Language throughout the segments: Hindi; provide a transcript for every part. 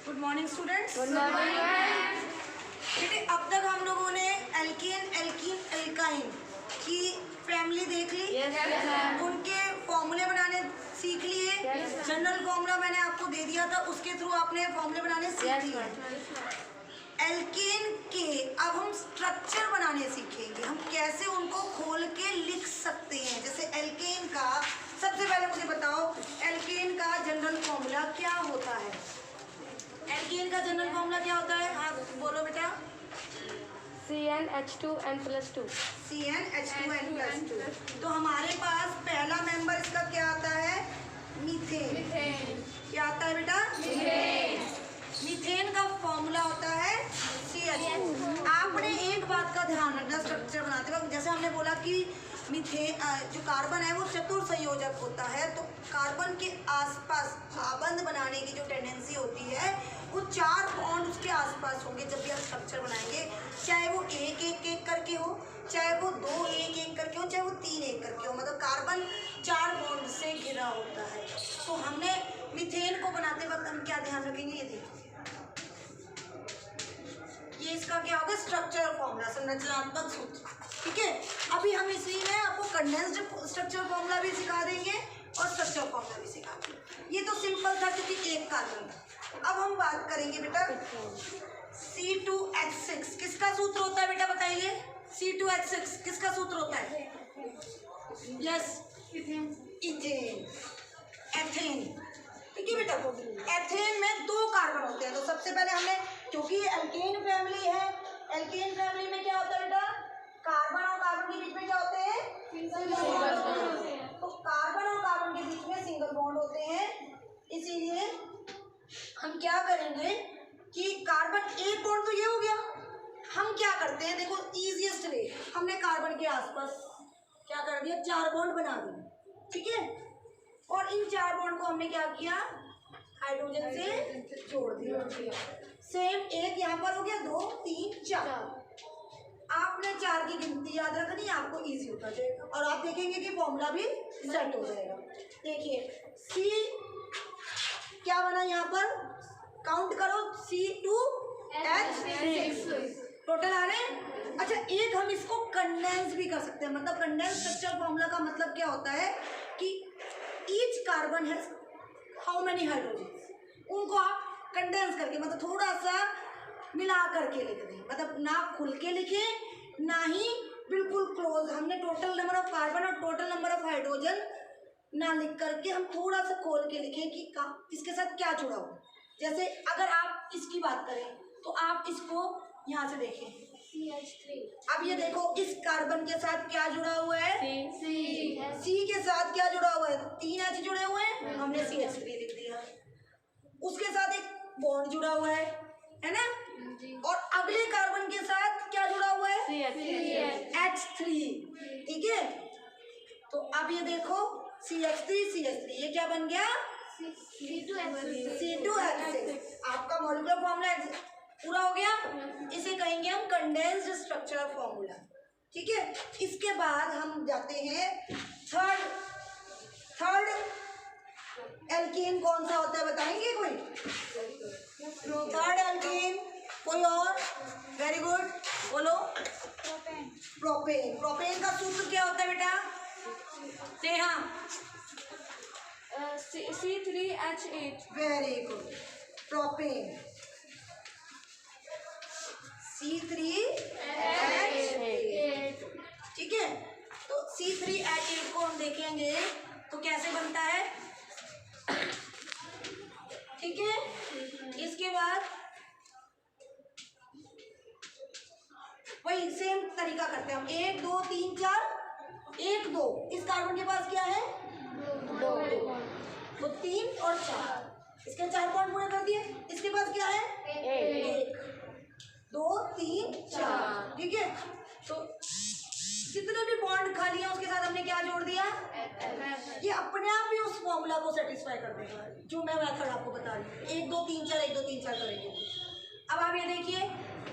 Good morning students. Good morning. बेटे अब तक हम लोगों ने एल्केन, एल्कीन, एल्काइन की फैमिली देख ली। उनके फॉर्मूले बनाने सीख लिए। जनरल फॉर्मूला मैंने आपको दे दिया था, उसके थ्रू आपने फॉर्मूले बनाने सीख लिए। एल्केन के अब हम स्ट्रक्चर बनाने सीखेंगे, हम कैसे उनको खोल के लिख सकते हैं। जैसे एल्केन का सबसे पहले मुझे बताओ, एल्केन का जनरल फॉर्मूला क्या होता है? एल्केन का जनरल फॉर्मूला क्या होता है? हाँ बोलो बेटा। CnH2n+2। CnH2n+2। तो हमारे पास पहला मेंबर इसका क्या आता है? मीथेन। क्या आता है बेटा? मीथेन का फॉर्मूला होता है CH2। आपने एक बात का ध्यान रखना स्ट्रक्चर बनाते वक्त, जैसे हमने बोला कि मीथेन जो कार्बन है वो चतुर संयोजक होता है, तो कार्बन के आसपास आबंध बनाने की जो टेंडेंसी होती है वो 4 बॉन्ड उसके आसपास होंगे जब भी आप स्ट्रक्चर बनाएंगे, चाहे वो एक एक एक करके हो, चाहे वो 2 एक एक करके हो, चाहे वो 3 एक करके हो, मतलब कार्बन 4 बॉन्ड से घिरा होता है। तो हमने मीथेन को बनाते वक्त हम क्या ध्यान रखेंगे? ये देखिए, ये इसका क्या होगा? स्ट्रक्चर फॉर्मूला, संरचनात्मक सूत्र। ठीक है, अभी हम इसी में आपको कंडेंस्ड स्ट्रक्चर फॉर्मूला भी सिखा देंगे और स्ट्रक्चर फॉर्मूला भी सिखा देंगे। ये तो सिंपल था क्योंकि एक कार्बन था। अब हम बात करेंगे बेटा C2H6 किसका सूत्र होता है बेटा बताइए? C2H6 किसका सूत्र होता है? Yes, ethane, ethane. ठीक है बेटा, एथेन में 2 कार्बन होते हैं। तो सबसे पहले हमने, क्योंकि ये एल्केन फैमिली है, एल्केन फैमिली में क्या होता है बेटा? कार्बन और कार्बन के बीच में क्या होते हैं? Single bond. तो कार्बन और कार्बन के बीच में सिंगल बॉन्ड होते हैं, इसीलिए हम क्या करेंगे कि कार्बन एक बॉन्ड तो ये हो गया, हम क्या करते हैं देखो, इजीएस्ट वे, हमने कार्बन के आसपास क्या कर दिया? 4 बॉन्ड बना दिए। ठीक है, और इन 4 बॉन्ड को हमने क्या किया? हाइड्रोजन से जोड़ दिया। सेम एक यहाँ पर हो गया, 2 3 4। आपने 4 की गिनती याद रखनी है, आपको इजी होता जाएगा और आप देखेंगे कि फॉर्मूला भी सेट हो जाएगा। देखिए C क्या बना यहाँ पर? काउंट करो, C2H6 टोटल आ रहे हैं। अच्छा, एक हम इसको कंडेंस भी कर सकते हैं, मतलब कंडेंस स्ट्रक्चर फॉर्मूला का मतलब क्या होता है कि ईच कार्बन है हाउ मेनी हाइड्रोजन, उनको आप कंडेंस करके मतलब थोड़ा सा मिला करके लिख दें, मतलब ना खुल के लिखें ना ही बिल्कुल क्लोज। हमने टोटल नंबर ऑफ कार्बन और टोटल नंबर ऑफ हाइड्रोजन ना लिख करके हम थोड़ा सा खोल के लिखें कि इसके साथ क्या जुड़ा हुआ। जैसे अगर आप इसकी बात करें तो आप इसको यहाँ से देखें CH3। अब ये देखो इस कार्बन के साथ क्या जुड़ा हुआ है? C के साथ क्या जुड़ा हुआ है? 3 H जुड़े हुए हैं, हमने CH3 लिख दिया। उसके साथ एक बॉन्ड जुड़ा हुआ है ना? और अगले कार्बन के साथ क्या जुड़ा हुआ है? H3। ठीक है, तो अब ये देखो CH3 ये क्या बन गया? C2H6। आपका मॉलिक्यूलर फॉर्मूला पूरा हो गया। इसे कहेंगे हम कंडेंस्ड स्ट्रक्चरल फॉर्मूला। ठीक है, इसके बाद हम जाते हैं थर्ड एल्केन कौन सा होता है बताएंगे कोई? थर्ड एल्केन कोई और? वेरी गुड, बोलो। प्रोपेन। प्रोपेन का सूत्र क्या होता है बेटा? Neha. C3H8। Very good, propane C3H8। ठीक है, तो C3H8 को हम देखेंगे तो कैसे बनता है। ठीक है, इसके बाद वही सेम तरीका करते हैं हम, 1 2 3 4 1 2। इस कार्बन के पास क्या है? 2 तो 3 और 4, इसके 4 बॉन्ड पूरे कर दिए। इसके पास क्या है? 1 2 3 4। ठीक है, तो जितने भी बॉन्ड खाली हैं उसके साथ हमने क्या जोड़ दिया? ये अपने आप ही उस फॉर्मूला को सेटिस्फाई कर देगा जो मैं मेथड आपको बता रही हूँ। 1 2 3 4 1 2 3 4 करेंगे। अब आप ये देखिए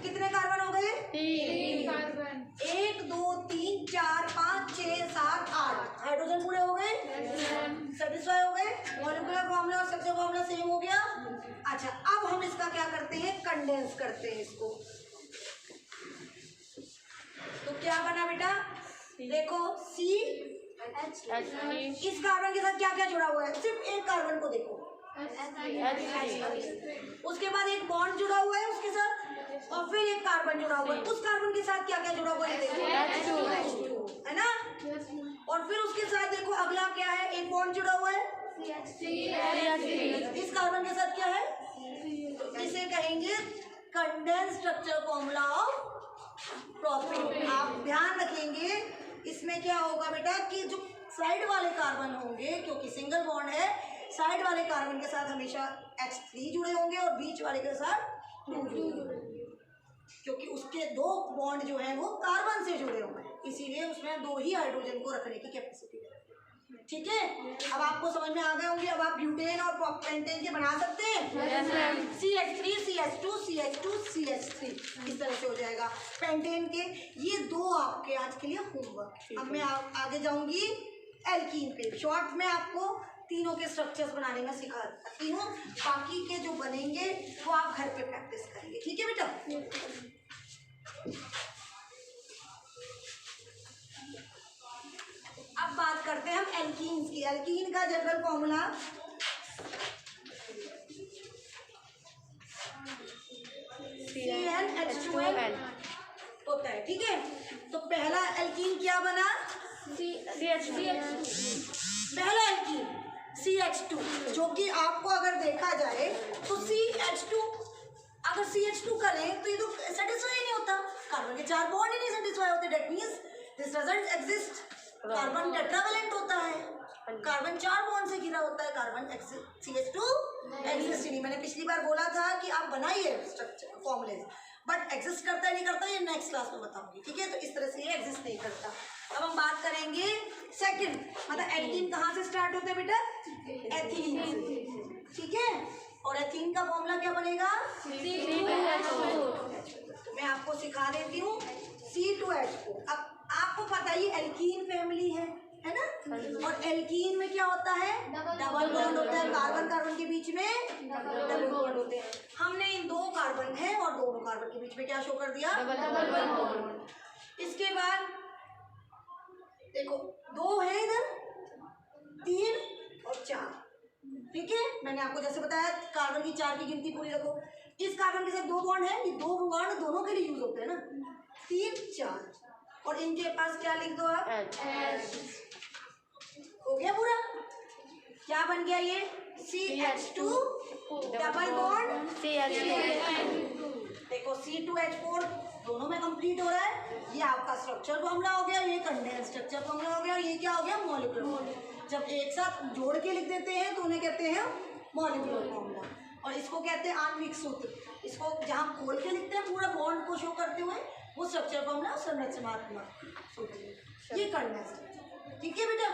कितने कार्बन हो गए? 3 कार्बन। 1 2 3 4 5 6 7 8 हाइड्रोजन पूरे हो गए, सेटिस्फाई हो गए। मॉलिक्यूलर फॉर्मूला और स्ट्रक्चर फॉर्मूला सेम हो गया। अच्छा, अब हम इसका क्या करते हैं? कंडेंस करते हैं इसको। तो क्या बना बेटा? देखो H3 इस कार्बन के साथ क्या क्या जुड़ा हुआ है? सिर्फ एक कार्बन को देखो, उसके बाद एक बॉन्ड जुड़ा हुआ है उसके साथ, और फिर एक कार्बन जुड़ा हुआ है। उस कार्बन के साथ क्या क्या जुड़ा हुआ है? देखो H2 है ना। और फिर उसके साथ देखो अगला क्या है? एक बॉन्ड जुड़ा हुआ है इस कार्बन के साथ, क्या है? इसे कहेंगे condense structure formula of propane. आप ध्यान रखेंगे इसमें क्या होगा बेटा कि जो साइड वाले कार्बन होंगे, क्योंकि सिंगल बॉन्ड है, साइड वाले कार्बन के साथ हमेशा H3 जुड़े होंगे और बीच वाले के साथ 2 जुड़े होंगे, क्योंकि उसके 2 बॉन्ड जो है वो कार्बन से जुड़े हुए हैं, इसीलिए उसमें 2 ही हाइड्रोजन को रखने की कैपेसिटी है। ठीक है, अब आपको समझ में आ गए होंगे। अब आप ब्यूटेन और पेंटेन के बना सकते हैं। CH3 CH2 CH2 CH3 इस तरह से हो जाएगा पेंटेन के। ये 2 आपके आज के लिए होमवर्क। अब मैं आगे जाऊंगी एल्कीन पे। शॉर्ट में आपको तीनों के स्ट्रक्चर्स बनाने में सिखा सकती हूँ, बाकी के जो बनेंगे वो आप घर पे प्रैक्टिस करेंगे। ठीक है बेटा? अब बात करते हैं हम एल्कीन्स की। एल्कीन का जनरल फॉर्मूला CnH2n होता है। ठीक है, तो पहला एल्कीन क्या बना? पहला एल्कीन CH2, जो कि आपको अगर देखा जाए तो CH2 अगर CH2 करें तो ये तो सेटिस्फाई नहीं होता, कार्बन के 4 बॉन्ड ही नहीं सेटिस्फाई होते। That means this doesn't exist. Carbon tetravalent होता है, कार्बन 4 बॉन्ड से घिरा होता है, कार्बन CH2 एग्जिस्ट नहीं। मैंने पिछली बार बोला था कि आप बनाइए स्ट्रक्चर फॉर्मूले, बट एग्जिस्ट करता है नहीं करता ये नेक्स्ट क्लास में बताऊंगी। ठीक है, तो इस तरह से ये एग्जिस्ट नहीं करता। अब हम बात करेंगे सेकंड, मतलब एल्कीन कहाँ से स्टार्ट होता है बेटा? एथीन से। ठीक है, और एथीन का फॉर्मूला क्या बनेगा? तो मैं आपको सिखा देती हूँ C2H4। अब आपको पता ही एल्कीन फैमिली है ना, और एल्कीन में क्या होता है? डबल बॉन्ड होता है। कार्बन कार्बन के बीच में डबल बॉन्ड होते हैं। हमने इन 2 कार्बन है और दोनों कार्बन के बीच में क्या शो कर दिया? Double bond. इसके बाद देखो 2 है इधर, 3 और 4। ठीक है, मैंने आपको जैसे बताया कार्बन की 4 की गिनती पूरी रखो। इस कार्बन के साथ 2 बॉन्ड है, ये 2 बॉन्ड दोनों के लिए यूज होते हैं ना, 3 4, और इनके पास क्या लिख दो आप? हो गया पूरा। क्या बन गया ये? CH2 double bond CH2। देखो C2H4 दोनों में कंप्लीट हो रहा है। ये आपका स्ट्रक्चर फॉर्मूला हो गया, ये कंडेंस स्ट्रक्चर फॉर्मूला हो गया, ये क्या हो गया? Molecular formula. जब एक साथ जोड़ के लिख देते हैं तो उन्हें कहते हैं मॉलिक्यूलर फॉर्मूला, और इसको कहते हैं आणविक सूत्र। इसको जहाँ खोल के लिखते हैं पूरा बॉन्ड को शो करते हुए, वो स्ट्रक्चर फॉर्मूला संरचनात्मक सूत्र, ये कंडेंस। ठीक है बेटा?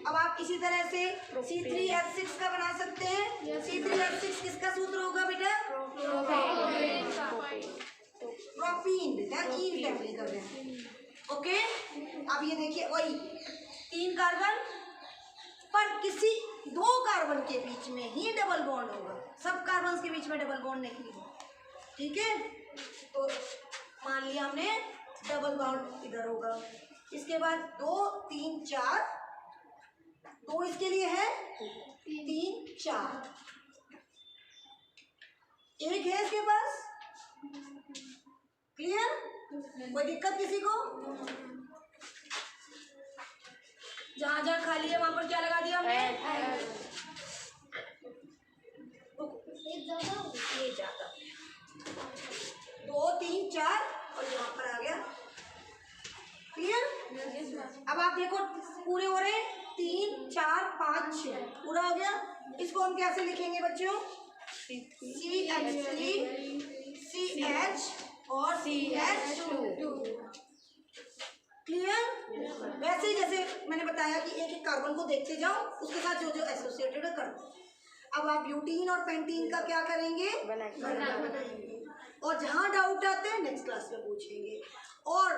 अब आप इसी तरह से C3H6 का बना सकते हैं। C3H6 किसका सूत्र होगा बेटा? प्रोपीन। बेटा ई फैमिली कर रहे हैं। ओके, अब ये देखिए वही 3 कार्बन पर किसी 2 कार्बन के बीच में ही डबल बॉन्ड होगा, सब कार्बन के बीच में डबल बॉन्ड नहीं होगा। ठीक है, तो मान लिया हमने डबल बॉन्ड इधर होगा। इसके बाद 2 3 4, 2 इसके लिए है, 3 4, एक है इसके पास। क्लियर? कोई दिक्कत किसी को? जहाँ जहाँ खाली है वहां पर क्या लगा दिया हमने? ये ज्यादा 2 3 4 और यहाँ पर आ गया। क्लियर? अब आप देखो पूरे हो रहे 3 4 5 6 पूरा हो गया। इसको हम कैसे लिखेंगे बच्चों? CH3 CH और CH2। क्लियर? वैसे ही जैसे मैंने बताया कि एक एक कार्बन को देखते जाओ, उसके साथ जो जो एसोसिएटेड कर दो। अब आप ब्यूटीन और पेंटीन का क्या करेंगे? बनाएंगे। और जहाँ डाउट आते हैं नेक्स्ट क्लास में पूछेंगे। और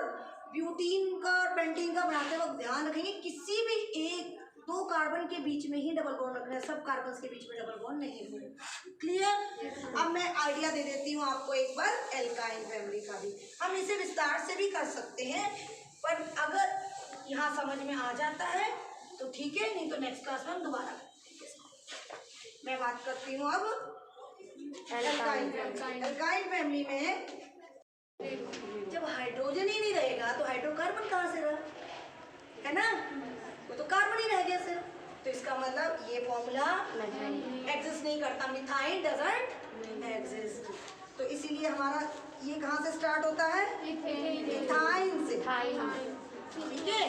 ब्यूटीन का और पेंटीन का बनाते वक्त ध्यान रखेंगे किसी भी एक दो कार्बन के बीच में ही डबल बॉन्ड रखना है, सब कार्बन के बीच में डबल बॉन्ड नहीं है। क्लियर? अब मैं आइडिया दे देती हूँ आपको एक बार एल्काइन फैमिली का भी। हम इसे विस्तार से भी कर सकते हैं, पर अगर यहाँ समझ में आ जाता है तो ठीक है, नहीं तो नेक्स्ट क्लास में हम दोबारा करेंगे। मैं बात करती हूँ अब एल्काइन फैमिली में जब हाइड्रोजन ही नहीं रहेगा तो हाइड्रोकार्बन कहाँ से रहा, है ना? वो तो कार्बन ही रह गया सिर्फ। तो इसका मतलब ये फॉर्मूला एग्जिस्ट नहीं करता, मिथाइन डजंट एग्जिस्ट। तो इसीलिए हमारा ये कहाँ से स्टार्ट होता है? इथाइन से। ठीक है,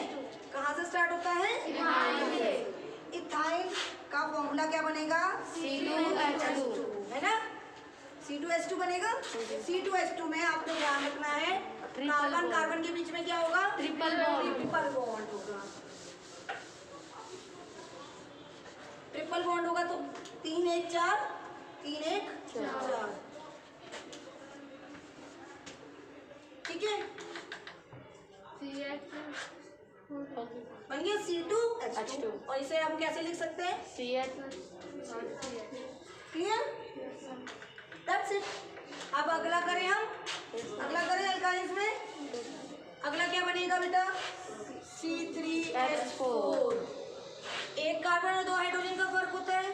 कहाँ से स्टार्ट होता है? इथाइन का फॉर्मूला क्या बनेगा? C2H2, है ना? C2H2 बनेगा। C2H2 में आपको ध्यान रखना है कार्बन कार्बन के बीच में क्या होगा? ट्रिपल बॉन्ड होगा। ट्रिपल बॉन्ड होगा तो 3 1 4 3 1 4। ठीक है, बन गया C2H2। और इसे हम कैसे लिख सकते हैं? क्लियर? That's it. अब अगला करें हम, अगला करें अल्काइंस में। अगला क्या बनेगा बेटा? C3H4। एक कार्बन और 2 हाइड्रोजन का फर्क होता है।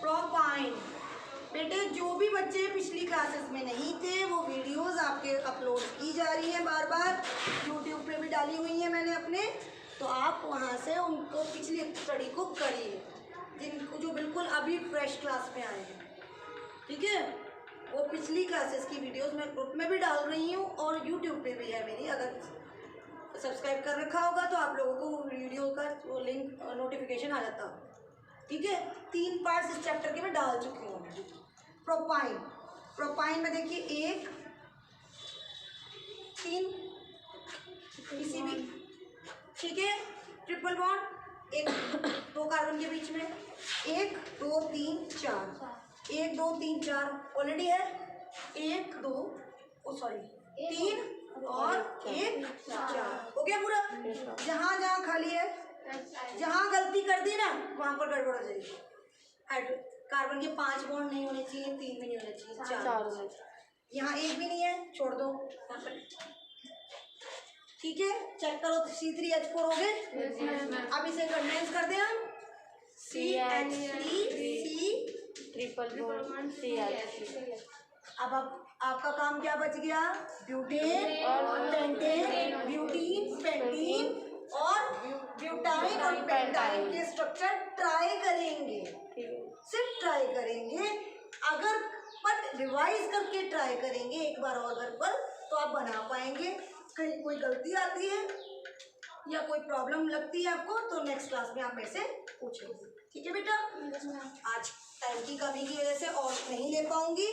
प्रोपाइन। बेटे जो भी बच्चे पिछली क्लासेस में नहीं थे वो वीडियोस आपके अपलोड की जा रही हैं बार बार, यूट्यूब पे भी डाली हुई हैं मैंने अपने, तो आप वहाँ से उनको पिछली स्टडी को करिए, जिनको जो बिल्कुल अभी फ्रेश क्लास में आए हैं। ठीक है, वो पिछली क्लासेस की वीडियोस मैं ग्रुप में भी डाल रही हूँ और यूट्यूब पे भी है मेरी। अगर सब्सक्राइब कर रखा होगा तो आप लोगों को वीडियो का वो लिंक नोटिफिकेशन आ जाता होगा। ठीक है, 3 पार्ट्स इस चैप्टर के मैं डाल चुकी हूँ। प्रोपाइन, प्रोपाइन में देखिए 1 3 किसी भी, ठीक है, ट्रिपल बॉन्ड, एक 2 कार्बन के बीच में 1 2 3 4, 1 2 3 4 ऑलरेडी है, 1 2 3 और 1 4 हो गया पूरा। जहाँ जहाँ खाली है, जहाँ गलती कर दी ना वहाँ पर गड़बड़ हो जाएगी। कार्बन के 5 बॉन्ड नहीं होने चाहिए, 3 भी नहीं होने चाहिए, 4। यहाँ 1 भी नहीं है, छोड़ दो। ठीक है, चेक करो। C3H4 हो गए। अब इसे कंडेंस कर दें हम, CH3C ट्रिपल बॉन्ड CH3। अब आपका काम क्या बच गया? ब्यूटेन और पेंटेन, ब्यूटीन पेंटीन और ब्यूटाइन और पेंटाइन के स्ट्रक्चर ट्राई करेंगे, सिर्फ ट्राई करेंगे। अगर बट रिवाइज करके ट्राई करेंगे एक बार और घर पर तो आप बना पाएंगे। कहीं कोई गलती आती है या कोई प्रॉब्लम लगती है आपको तो नेक्स्ट क्लास में आप मेरे से पूछेंगे। ठीक है बेटा, आज टाइम की कमी की वजह से और नहीं ले पाऊंगी।